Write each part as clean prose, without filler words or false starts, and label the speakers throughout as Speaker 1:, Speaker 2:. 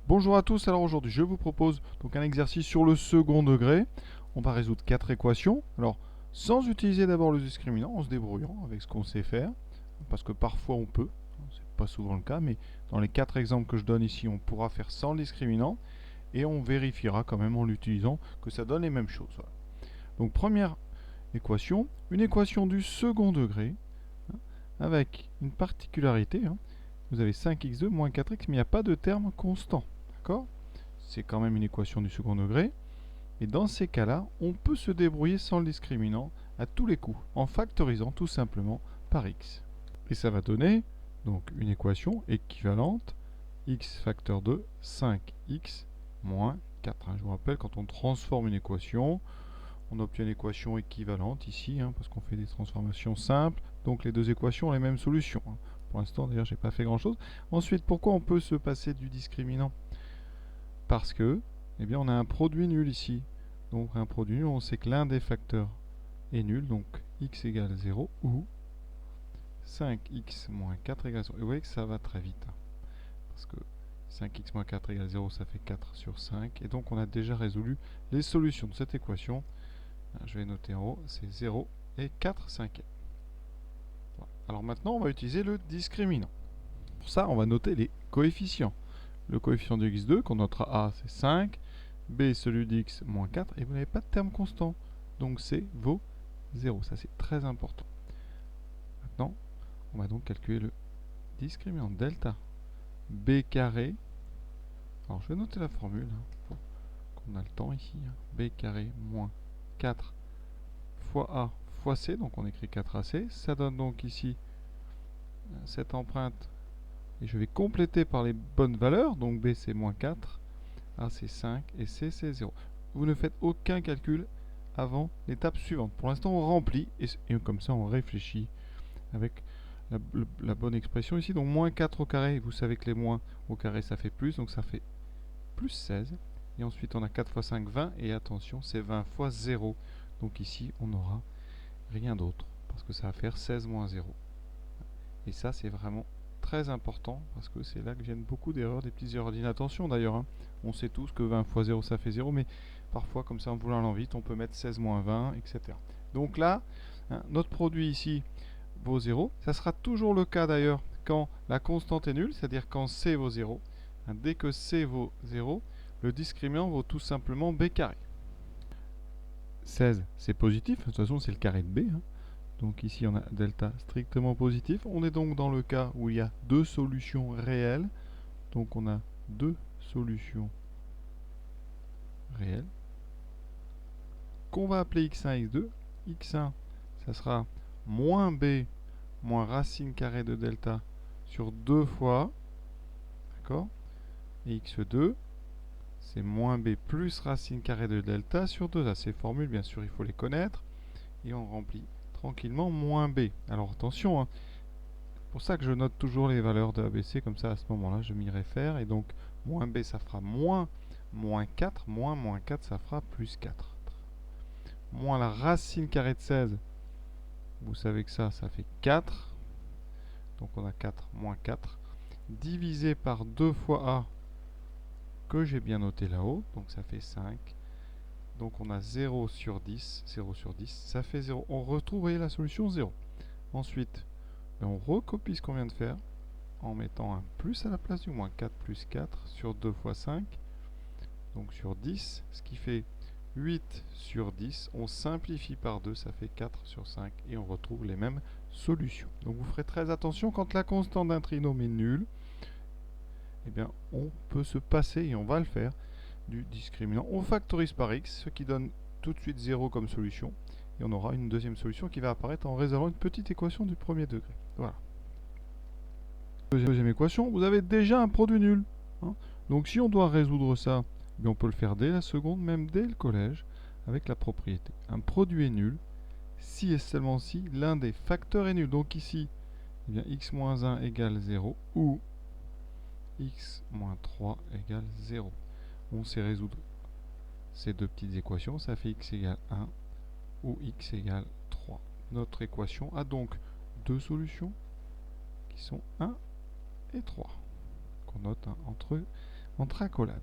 Speaker 1: Bonjour à tous, alors aujourd'hui je vous propose donc un exercice sur le second degré. On va résoudre 4 équations. Alors sans utiliser d'abord le discriminant, en se débrouillant avec ce qu'on sait faire, parce que parfois on peut, c'est pas souvent le cas, mais dans les 4 exemples que je donne ici, on pourra faire sans le discriminant, et on vérifiera quand même en l'utilisant que ça donne les mêmes choses. Voilà. Donc première équation, une équation du second degré, avec une particularité, vous avez 5x2 moins 4x, mais il n'y a pas de terme constant. D'accord ? C'est quand même une équation du second degré. Et dans ces cas-là, on peut se débrouiller sans le discriminant à tous les coups, en factorisant tout simplement par x. Et ça va donner donc une équation équivalente x facteur de 5x moins 4. Je vous rappelle, quand on transforme une équation, on obtient une équation équivalente ici, parce qu'on fait des transformations simples. Donc les deux équations ont les mêmes solutions. Pour l'instant, d'ailleurs, j'ai pas fait grand-chose. Ensuite, pourquoi on peut se passer du discriminant? Parce que, eh bien, on a un produit nul ici. Donc un produit nul, on sait que l'un des facteurs est nul, donc x égale 0 ou 5x moins 4 égale 0. Et vous voyez que ça va très vite. Parce que 5x moins 4 égale 0, ça fait 4 sur 5. Et donc on a déjà résolu les solutions de cette équation. Je vais noter en haut, c'est 0 et 4 cinquièmes. Voilà. Alors maintenant, on va utiliser le discriminant. Pour ça, on va noter les coefficients. Le coefficient de x2, qu'on notera A, c'est 5. B, celui d'x, moins 4. Et vous n'avez pas de terme constant. Donc C vaut 0. Ça, c'est très important. Maintenant, on va donc calculer le discriminant delta b carré. Alors, je vais noter la formule, pour qu'on a le temps ici. B carré moins 4 fois A fois C. Donc, on écrit 4AC. Ça donne donc ici cette empreinte. Et je vais compléter par les bonnes valeurs. Donc, B, c'est moins 4. A, c'est 5. Et C, c'est 0. Vous ne faites aucun calcul avant l'étape suivante. Pour l'instant, on remplit et comme ça, on réfléchit avec la bonne expression ici. Donc, moins 4 au carré, vous savez que les moins au carré, ça fait plus. Donc, ça fait plus 16. Et ensuite, on a 4 fois 5, 20. Et attention, c'est 20 fois 0. Donc, ici, on n'aura rien d'autre parce que ça va faire 16 moins 0. Et ça, c'est vraiment très important parce que c'est là que viennent beaucoup d'erreurs, des petites erreurs d'inattention d'ailleurs. On sait tous que 20 fois 0, ça fait 0, mais parfois, comme ça, en voulant aller vite, on peut mettre 16 moins 20, etc. Donc là, notre produit ici vaut 0. Ça sera toujours le cas d'ailleurs quand la constante est nulle, c'est-à-dire quand C vaut 0. Dès que C vaut 0, le discriminant vaut tout simplement B carré. 16, c'est positif, de toute façon c'est le carré de B. Donc ici on a delta strictement positif. On est donc dans le cas où il y a deux solutions réelles. Donc on a deux solutions réelles qu'on va appeler x1 x2. x1, ça sera moins b moins racine carrée de delta sur 2 fois a. D'accord? Et x2, c'est moins b plus racine carrée de delta sur 2a. Ces formules, bien sûr, il faut les connaître. Et on remplit tranquillement moins b. Alors attention, c'est pour ça que je note toujours les valeurs de ABC, comme ça à ce moment-là je m'y réfère. Et donc moins b ça fera moins 4, moins 4 ça fera plus 4. Moins la racine carrée de 16, vous savez que ça fait 4. Donc on a 4 moins 4. Divisé par 2 fois a, que j'ai bien noté là-haut, donc ça fait 5. Donc on a 0 sur 10, 0 sur 10, ça fait 0. On retrouve, vous voyez, la solution 0. Ensuite, on recopie ce qu'on vient de faire en mettant un plus à la place du moins. 4 plus 4 sur 2 fois 5, donc sur 10, ce qui fait 8 sur 10. On simplifie par 2, ça fait 4 sur 5 et on retrouve les mêmes solutions. Donc vous ferez très attention quand la constante d'un trinôme est nulle, eh bien on peut se passer, et on va le faire, du discriminant. On factorise par x, ce qui donne tout de suite 0 comme solution. Et on aura une deuxième solution qui va apparaître en résolvant une petite équation du premier degré. Voilà. Deuxième équation, vous avez déjà un produit nul. Donc si on doit résoudre ça, on peut le faire dès la seconde, même dès le collège, avec la propriété. Un produit est nul si et seulement si l'un des facteurs est nul. Donc ici, eh bien, x-1 égale 0 ou x-3 égale 0. On sait résoudre ces deux petites équations, ça fait x égale 1 ou x égale 3. Notre équation a donc deux solutions qui sont 1 et 3, qu'on note entre entre accolades.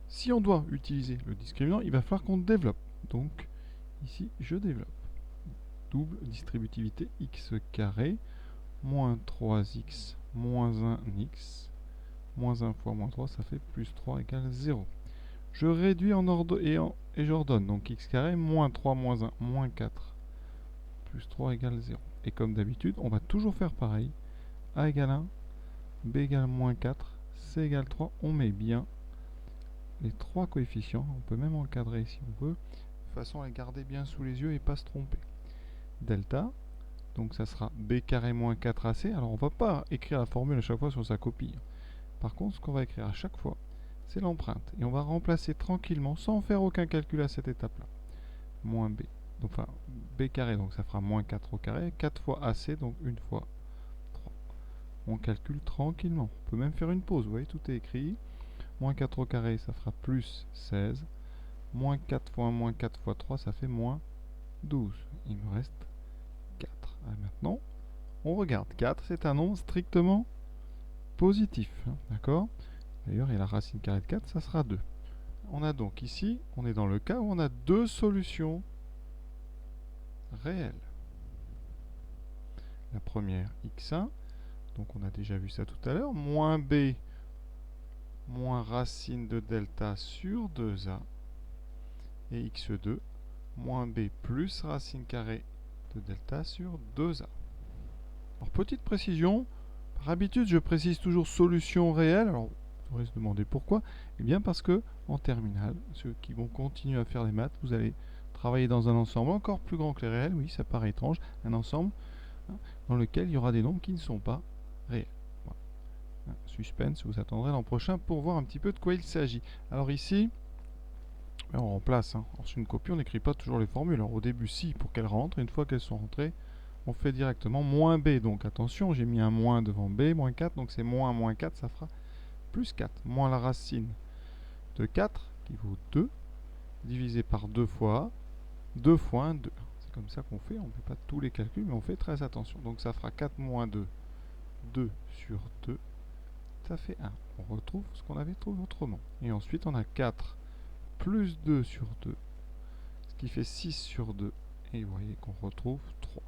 Speaker 1: Si on doit utiliser le discriminant, il va falloir qu'on développe. Donc, ici, je développe. Double distributivité x carré, moins 3x, moins 1x, moins 1 fois moins 3, ça fait plus 3 égale 0. Je réduis en ordre et j'ordonne. Donc x carré, moins 3, moins 1, moins 4, plus 3 égale 0. Et comme d'habitude, on va toujours faire pareil. A égale 1, B égale moins 4, C égale 3. On met bien les trois coefficients. On peut même encadrer si on veut, de façon à les garder bien sous les yeux et pas se tromper. Delta, donc ça sera B carré moins 4AC. Alors on ne va pas écrire la formule à chaque fois sur sa copie. Par contre, ce qu'on va écrire à chaque fois, c'est l'empreinte. Et on va remplacer tranquillement, sans faire aucun calcul à cette étape-là. Moins B. Donc, enfin, B carré, donc ça fera moins 4 au carré. 4 fois AC, donc 1 fois 3. On calcule tranquillement. On peut même faire une pause. Vous voyez, tout est écrit. Moins 4 au carré, ça fera plus 16. Moins 4 fois 1, moins 4 fois 3, ça fait moins 12. Il me reste 4. Alors maintenant, on regarde. 4, c'est un nombre strictement positif. D'accord? D'ailleurs, et la racine carrée de 4, ça sera 2. On a donc ici, on est dans le cas où on a deux solutions réelles. La première, x1, donc on a déjà vu ça tout à l'heure, moins b moins racine de delta sur 2a, et x2, moins b plus racine carrée de delta sur 2a. Alors, petite précision, par habitude, je précise toujours solution réelle. Alors, vous pourrez se demander pourquoi. Eh bien, parce que en terminale, ceux qui vont continuer à faire des maths, vous allez travailler dans un ensemble encore plus grand que les réels. Oui, ça paraît étrange. Un ensemble dans lequel il y aura des nombres qui ne sont pas réels. Voilà. Suspense, vous attendrez l'an prochain pour voir un petit peu de quoi il s'agit. Alors ici, on remplace. Sur une copie, on n'écrit pas toujours les formules. Alors au début, si, pour qu'elles rentrent. Une fois qu'elles sont rentrées, on fait directement moins b. Donc attention, j'ai mis un moins devant b, moins 4. Donc c'est moins 4, ça fera plus 4. Moins la racine de 4, qui vaut 2, divisé par 2 fois a, 2 fois 1, 2. C'est comme ça qu'on fait. On ne fait pas tous les calculs, mais on fait très attention. Donc ça fera 4 moins 2, 2 sur 2. Ça fait 1. On retrouve ce qu'on avait trouvé autrement. Et ensuite, on a 4 plus 2 sur 2, ce qui fait 6 sur 2. Et vous voyez qu'on retrouve 3.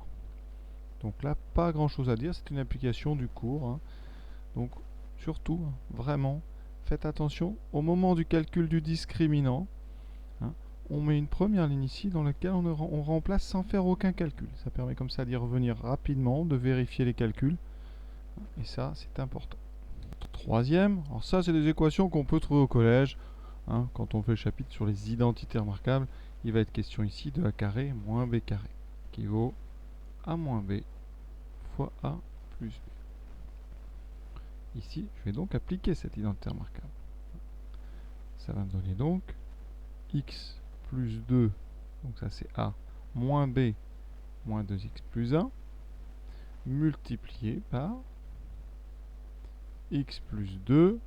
Speaker 1: Donc là, pas grand chose à dire, c'est une application du cours. Donc surtout, vraiment, faites attention, au moment du calcul du discriminant, on met une première ligne ici dans laquelle on remplace sans faire aucun calcul. Ça permet comme ça d'y revenir rapidement, de vérifier les calculs. Et ça, c'est important. Troisième, alors ça c'est des équations qu'on peut trouver au collège. Quand on fait le chapitre sur les identités remarquables, il va être question ici de a carré moins b carré, qui vaut a moins b fois a plus b. Ici, je vais donc appliquer cette identité remarquable. Ça va me donner donc x plus 2, donc ça c'est a, moins b, moins 2x plus 1, multiplié par x plus 2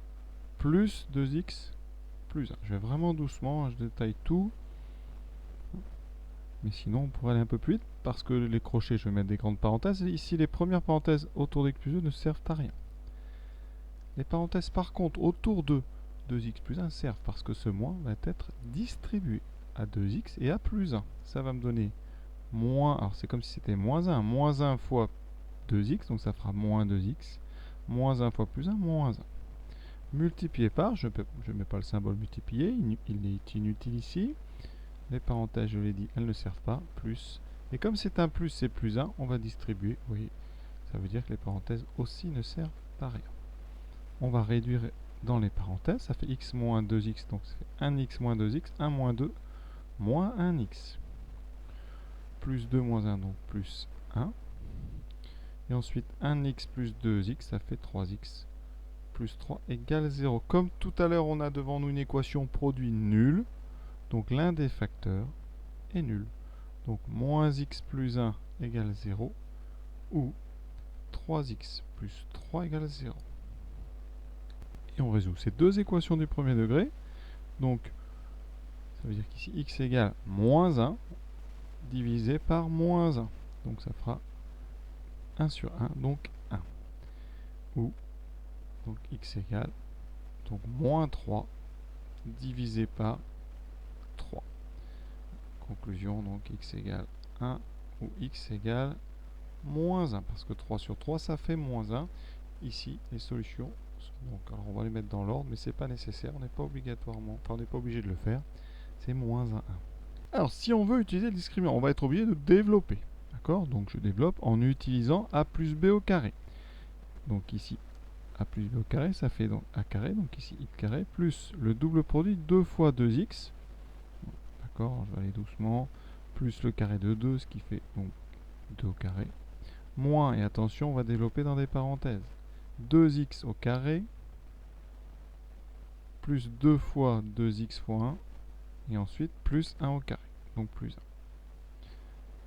Speaker 1: plus 2x plus 1. Je vais vraiment doucement, je détaille tout. Mais sinon, on pourrait aller un peu plus vite, parce que les crochets, je vais mettre des grandes parenthèses. Et ici, les premières parenthèses autour d'x plus 2 ne servent à rien. Les parenthèses, par contre, autour de 2x plus 1 servent, parce que ce moins va être distribué à 2x et à plus 1. Ça va me donner moins, alors c'est comme si c'était moins 1 fois 2x, donc ça fera moins 2x, moins 1 fois plus 1, moins 1. Multiplié par, je ne mets pas le symbole multiplié, il est inutile ici. Les parenthèses, je l'ai dit, elles ne servent pas, plus. Et comme c'est un plus, c'est plus 1, on va distribuer. Oui, ça veut dire que les parenthèses aussi ne servent à rien. On va réduire dans les parenthèses, ça fait x moins 2x, donc ça fait 1x moins 2x, 1 moins 2, moins 1x. Plus 2 moins 1, donc plus 1. Et ensuite, 1x plus 2x, ça fait 3x plus 3 égale 0. Comme tout à l'heure, on a devant nous une équation produit nulle. Donc l'un des facteurs est nul. Donc moins x plus 1 égale 0 ou 3x plus 3 égale 0. Et on résout ces deux équations du premier degré. Donc ça veut dire qu'ici x égale moins 1 divisé par moins 1. Donc ça fera 1 sur 1, donc 1. Ou donc x égale Donc moins 3 divisé par 3. Conclusion, donc x égale 1 ou x égale moins 1. Parce que 3 sur 3, ça fait moins 1. Ici, les solutions sont donc, alors on va les mettre dans l'ordre, mais c'est pas nécessaire. On n'est pas obligatoirement, enfin on n'est pas obligé de le faire. C'est moins 1, 1. Alors, si on veut utiliser le discriminant, on va être obligé de développer. D'accord? Donc, je développe en utilisant a plus b au carré. Donc, ici, a plus b au carré, ça fait donc a carré. Donc, ici, x carré, plus le double produit 2 fois 2x. D'accord? Je vais aller doucement. Plus le carré de 2, ce qui fait donc 2 au carré. Moins, et attention, on va développer dans des parenthèses. 2x au carré, plus 2 fois 2x fois 1. Et ensuite, plus 1 au carré. Donc, plus 1.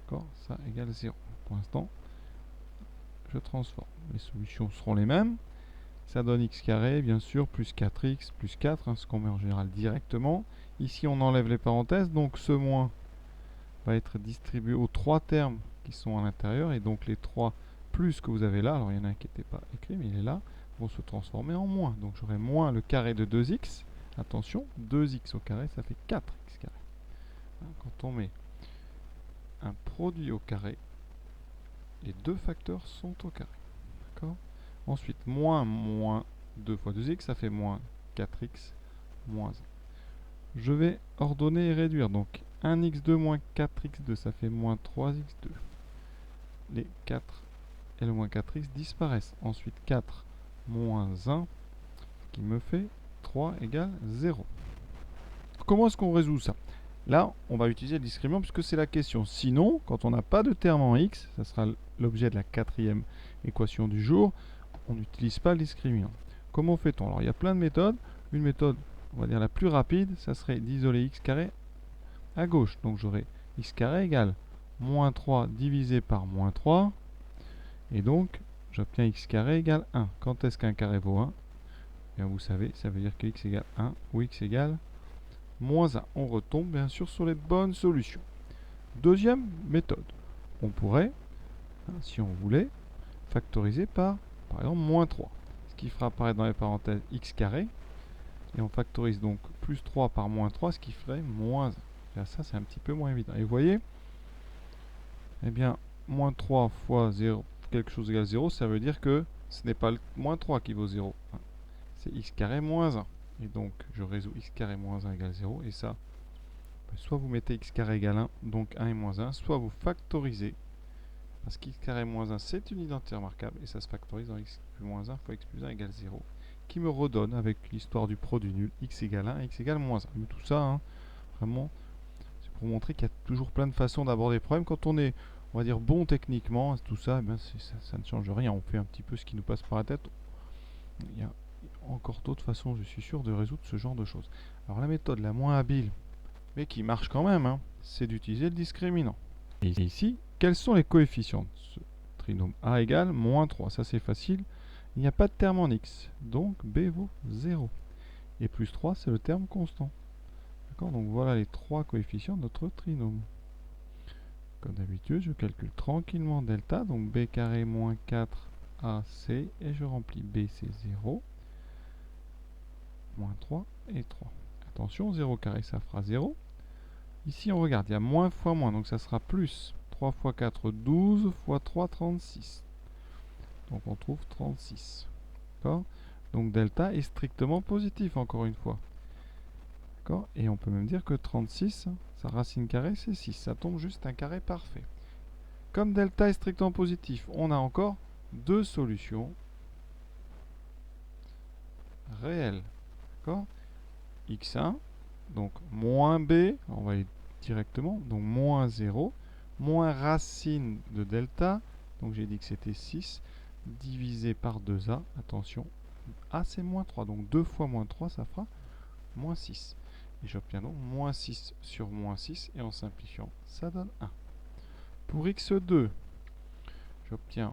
Speaker 1: D'accord? Ça égale 0. Pour l'instant, je transforme. Les solutions seront les mêmes. Ça donne x carré, bien sûr, plus 4x, plus 4, hein, ce qu'on met en général directement. Ici, on enlève les parenthèses, donc ce moins va être distribué aux 3 termes qui sont à l'intérieur, et donc les 3 plus que vous avez là, alors il y en a un qui n'était pas écrit, mais il est là, vont se transformer en moins. Donc j'aurai moins le carré de 2x. Attention, 2x au carré, ça fait 4x carré. Hein, quand on met un produit au carré, les deux facteurs sont au carré. D'accord? Ensuite, moins 2 fois 2x, ça fait moins 4x moins 1. Je vais ordonner et réduire. Donc, 1x2 moins 4x2, ça fait moins 3x2. Les 4 et le moins 4x disparaissent. Ensuite, 4 moins 1, qui me fait 3 égale 0. Comment est-ce qu'on résout ça? Là, on va utiliser le discriminant puisque c'est la question. Sinon, quand on n'a pas de terme en x, ça sera l'objet de la 4e équation du jour, on n'utilise pas le discriminant. Comment fait-on? Alors, il y a plein de méthodes. Une méthode, on va dire la plus rapide, ça serait d'isoler x carré à gauche. Donc, j'aurai x carré égale moins 3 divisé par moins 3. Et donc, j'obtiens x carré égale 1. Quand est-ce qu'un carré vaut 1? Bien, vous savez, ça veut dire que x égale 1 ou x égale moins 1. On retombe bien sûr sur les bonnes solutions. Deuxième méthode. On pourrait, si on voulait, factoriser par exemple, moins 3. Ce qui fera apparaître dans les parenthèses x carré. Et on factorise donc plus 3 par moins 3, ce qui ferait moins 1. Là, ça, c'est un petit peu moins évident. Et vous voyez, eh bien, moins 3 fois 0, quelque chose égale 0, ça veut dire que ce n'est pas le moins 3 qui vaut 0. C'est x carré moins 1. Et donc, je résous x carré moins 1 égale 0. Et ça, soit vous mettez x carré égale 1, donc 1 et moins 1, soit vous factorisez. Parce qu'x carré moins 1, c'est une identité remarquable. Et ça se factorise dans x plus moins 1 fois x plus 1 égale 0. Qui me redonne, avec l'histoire du produit nul, x égale 1 et x égale moins 1. Mais tout ça, hein, vraiment, c'est pour montrer qu'il y a toujours plein de façons d'aborder les problèmes. Quand on est, on va dire, bon techniquement, tout ça, eh bien, ça ne change rien. On fait un petit peu ce qui nous passe par la tête. Il y a encore d'autres façons, je suis sûr, de résoudre ce genre de choses. Alors la méthode la moins habile, mais qui marche quand même, hein, c'est d'utiliser le discriminant. Et ici, quels sont les coefficients de ce trinôme? A égale moins 3, ça c'est facile. Il n'y a pas de terme en x, donc b vaut 0. Et plus 3, c'est le terme constant. D'accord? Donc voilà les trois coefficients de notre trinôme. Comme d'habitude, je calcule tranquillement delta, donc b carré moins 4ac, et je remplis b, c'est 0. Moins 3 et 3. Attention, 0 carré, ça fera 0. Ici, on regarde, il y a moins fois moins, donc ça sera plus. 3 fois 4, 12, fois 3, 36. Donc on trouve 36. D'accord? Donc delta est strictement positif, encore une fois. D'accord? Et on peut même dire que 36, sa racine carrée, c'est 6. Ça tombe juste un carré parfait. Comme delta est strictement positif, on a encore deux solutions réelles. D'accord? x1, donc moins b, on va aller directement, donc moins 0, moins racine de delta, donc j'ai dit que c'était 6, divisé par 2a, attention, a c'est moins 3, donc 2 fois moins 3, ça fera moins 6. Et j'obtiens donc moins 6 sur moins 6, et en simplifiant, ça donne 1. Pour x2, j'obtiens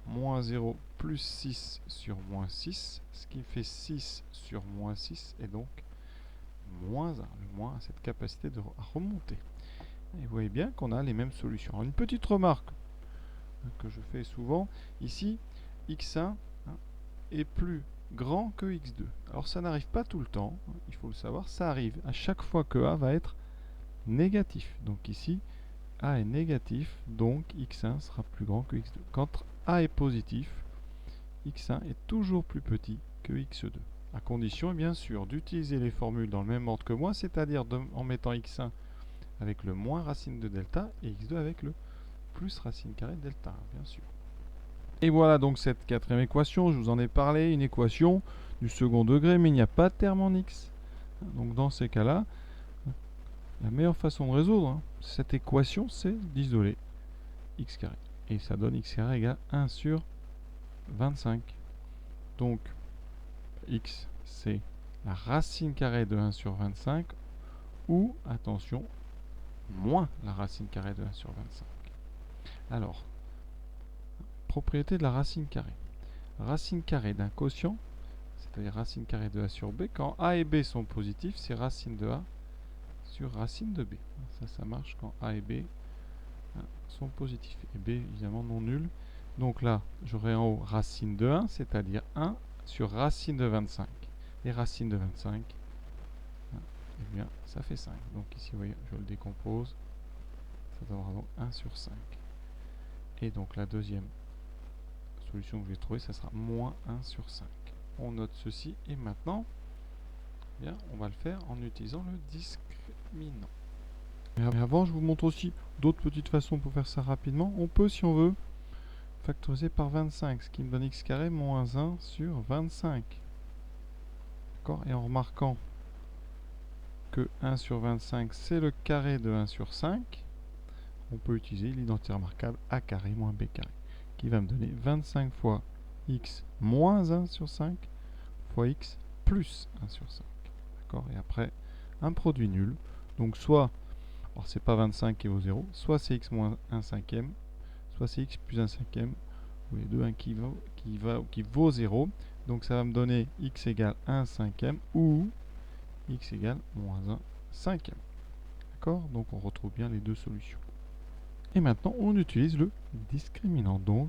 Speaker 1: moins 0 plus 6 sur moins 6, ce qui fait 6 sur moins 6, et donc moins 1. Le moins a cette capacité de remonter. Et vous voyez bien qu'on a les mêmes solutions. Alors, une petite remarque que je fais souvent, ici, x1 est plus grand que x2. Alors ça n'arrive pas tout le temps, il faut le savoir, ça arrive à chaque fois que a va être négatif. Donc ici, a est négatif, donc x1 sera plus grand que x2. Quand a est positif, x1 est toujours plus petit que x2. À condition, bien sûr, d'utiliser les formules dans le même ordre que moi, c'est-à-dire en mettant x1 avec le moins racine de delta et x2 avec le plus racine carrée de delta, bien sûr. Et voilà donc cette quatrième équation, je vous en ai parlé, une équation du second degré, mais il n'y a pas de terme en x. Donc dans ces cas-là, la meilleure façon de résoudre cette équation, c'est d'isoler x carré. Et ça donne x carré égale 1 sur 25. Donc x, c'est la racine carrée de 1 sur 25, ou, attention, moins la racine carrée de 1 sur 25. Alors, propriété de la racine carrée. Racine carrée d'un quotient, c'est-à-dire racine carrée de a sur b, quand a et b sont positifs, c'est racine de a sur racine de b. Ça marche quand a et b sont positifs. Et b, évidemment, non nul. Donc là, j'aurai en haut racine de 1, c'est-à-dire 1 sur racine de 25. Et racine de 25, eh bien, ça fait 5. Donc ici, vous voyez, je le décompose. Ça donnera donc 1 sur 5. Et donc la deuxième solution que je vais trouver, ça sera moins 1 sur 5. On note ceci et maintenant, eh bien, on va le faire en utilisant le discriminant. Mais avant, je vous montre aussi d'autres petites façons pour faire ça rapidement. On peut, si on veut, factoriser par 25, ce qui me donne x carré moins 1 sur 25. D'accord? Et en remarquant que 1 sur 25, c'est le carré de 1 sur 5, on peut utiliser l'identité remarquable a carré moins b carré, qui va me donner 25 fois x moins 1 sur 5 fois x plus 1 sur 5. D'accord? Et après, un produit nul. Donc soit, alors c'est pas 25 qui vaut 0, soit c'est x moins 1 cinquième, soit c'est x plus 1 cinquième, ou les deux, un qui vaut 0. Donc ça va me donner x égale 1 cinquième ou x égale moins 1 cinquième. D'accord? Donc on retrouve bien les deux solutions. Et maintenant, on utilise le discriminant. Donc,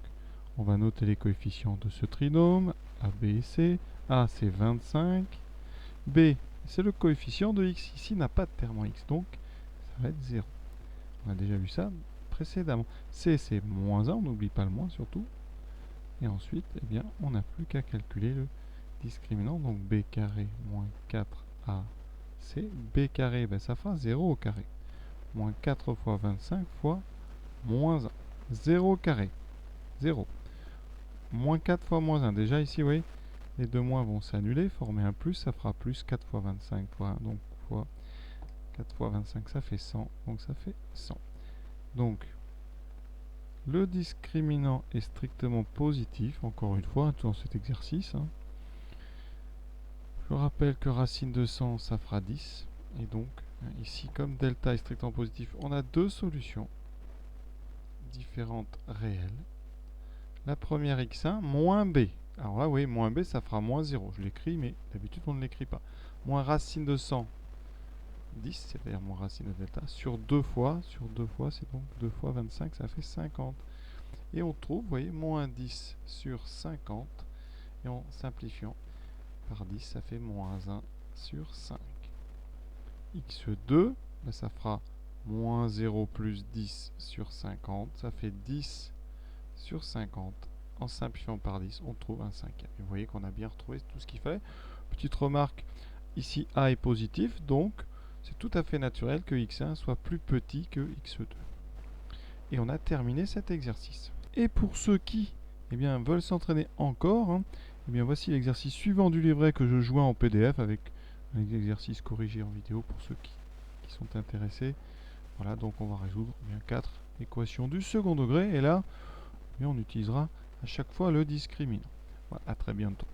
Speaker 1: on va noter les coefficients de ce trinôme, A, B et C. A, c'est 25. B, c'est le coefficient de x. Ici, n'a pas de terme en x, donc ça va être 0. On a déjà vu ça précédemment. C, c'est moins 1, on n'oublie pas le moins surtout. Et ensuite, eh bien, on n'a plus qu'à calculer le discriminant. Donc, B carré moins 4AC. B carré, ben, ça fera 0 au carré. Moins 4 fois 25 fois moins 1. 0 carré. 0. Moins 4 fois moins 1. Déjà ici, vous voyez, les deux moins vont s'annuler. Former un plus, ça fera plus 4 fois 25 fois 1. Donc, fois 4 fois 25, ça fait 100. Donc, ça fait 100. Donc, le discriminant est strictement positif, encore une fois, dans cet exercice. Je rappelle que racine de 100, ça fera 10. Et donc, ici, comme delta est strictement positif, on a deux solutions différentes réelles. La première x1 moins b. Alors là, oui, moins b, ça fera moins 0. Je l'écris, mais d'habitude, on ne l'écrit pas. Moins racine de 100, 10, c'est-à-dire moins racine de delta, sur 2 fois, c'est donc 2 fois 25, ça fait 50. Et on trouve, vous voyez, moins 10 sur 50. Et en simplifiant par 10, ça fait moins 1 sur 5. x2, ben ça fera moins 0 plus 10 sur 50. Ça fait 10 sur 50. En simplifiant par 10, on trouve un cinquième. Et vous voyez qu'on a bien retrouvé tout ce qu'il fallait. Petite remarque, ici A est positif, donc c'est tout à fait naturel que x1 soit plus petit que x2. Et on a terminé cet exercice. Et pour ceux qui veulent s'entraîner encore, voici l'exercice suivant du livret que je joins en PDF avec un exercice corrigé en vidéo pour ceux qui sont intéressés. Voilà, donc on va résoudre 4 équations du second degré. Et là, on utilisera à chaque fois le discriminant. Voilà, à très bientôt.